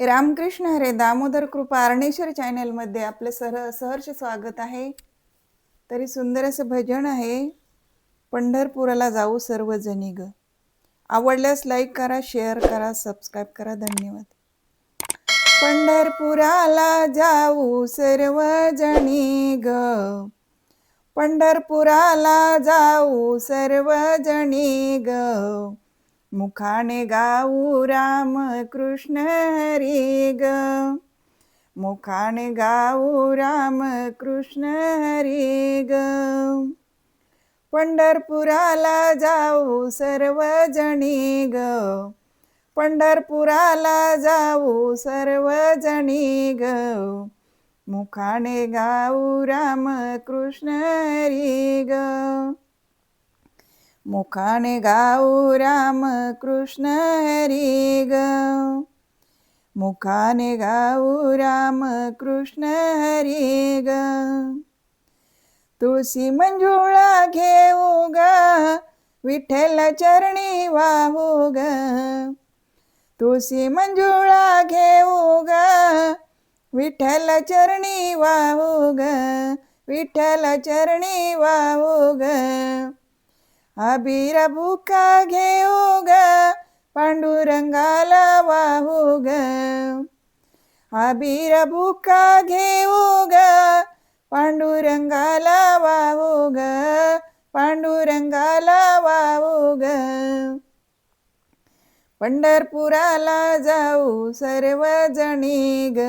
रामकृष्ण हरे. दामोदर कृपा अरणेश्वर चॅनलमध्ये आपले सहर्ष स्वागत आहे. तरी सुंदर असं भजन आहे, पंढरपुराला जाऊ सर्वजणी ग. आवडल्यास लाईक करा, शेअर करा, सबस्क्राईब करा. धन्यवाद. पंढरपुराला जाऊ सर्वजणी ग, पंढरपुराला जाऊ सर्वजणी ग. मुखाने गाऊ राम कृष्ण हरी ग, मुखाने गाऊ राम कृष्ण हरी ग. पंढरपुराला जाऊ सर्वजणी ग, पंढरपुराला जाऊ सर्वजणी ग. मुखाने गाऊ राम कृष्ण हरी ग, मुखाने गाऊ राम कृष्ण हरी ग, मुखाने गाऊ राम कृष्ण हरी ग. तुळशी मंजुळा घेऊ ग, विठ्ठल चरणी वाहू ग. तुळशी मंजुळा घेऊ ग, विठ्ठल चरणी वाहू ग, विठ्ठल चरणी वाहू ग. अबीर बुका घेऊ ग, पांडुरंगाला वाहू ग. अबीर बुका घेऊ ग, पांडुरंगाला वाहू ग, पांडुरंगाला वाहू ग. पंढरपुराला जाऊ सर्वजणी ग,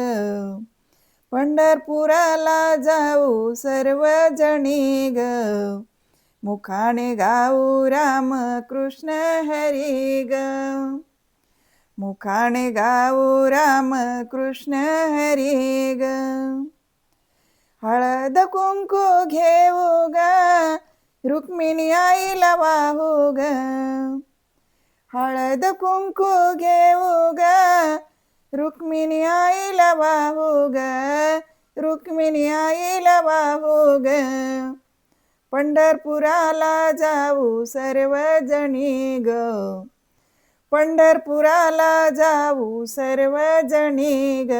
पंढरपुराला जाऊ सर्वजणी ग. मुखाने गाऊ राम कृष्ण हरी ग, मुखाने गाऊ राम कृष्ण हरी ग. हळद कुंकू घेऊ ग, रुक्मिणी आईला वाहू ग. हळद कुंकू घेऊ ग, रुक्मिणी आईला वाहू ग, रुक्मिणी आईला वाहू ग. पंढरपुराला जाऊ सर्वजणी ग, पंढरपुराला जाऊ सर्वजणी ग.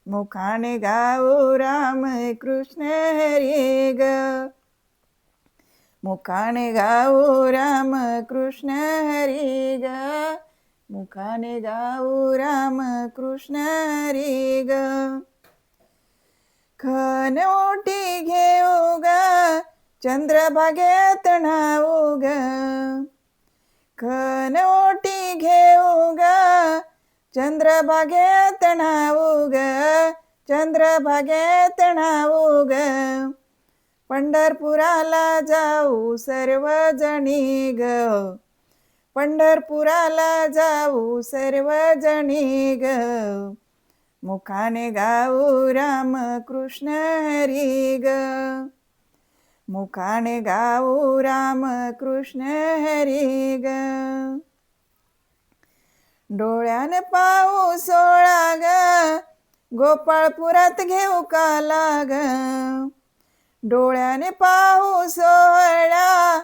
मुखाने गाऊ राम कृष्ण हरी ग, मुखाने गाऊ राम कृष्ण हरी ग, मुखाने गाऊ राम कृष्ण हरी ग. खन ओटी घेऊ ग, चंद्रभागेत न्हाऊ ग. खन ओटी घेऊ ग, चंद्रभागेत न्हाऊ ग, चंद्रभागेत न्हाऊ ग. पंढरपुराला जाऊ सर्वजणी ग, पंढरपुराला जाऊ सर्वजणी ग. मुखाने गाऊ राम कृष्ण हरी ग, मुखाने गाऊ राम कृष्ण हरी ग. डोळ्याने पाहू सोळा ग, गोपाळपुरात घेऊ काला ग. डोळ्याने पाहू सोहळा,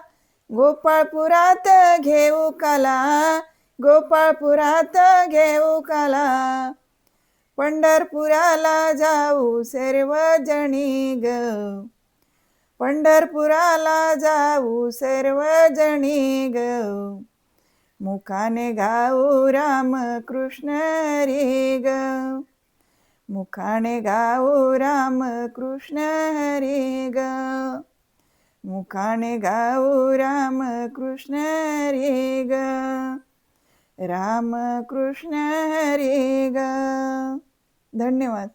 गोपाळपुरात घेऊ काला, गोपाळपुरात घेऊ काला. पंढरपुराला जाऊ सर्वजणी ग, पंढरपुराला जाऊ सर्वजणी ग. मुखाने गाऊ राम कृष्ण हरी ग, मुखाने गाऊ राम कृष्ण हरी ग, मुखाने गाऊ राम कृष्ण हरी ग, राम कृष्ण हरी ग. धन्यवाद.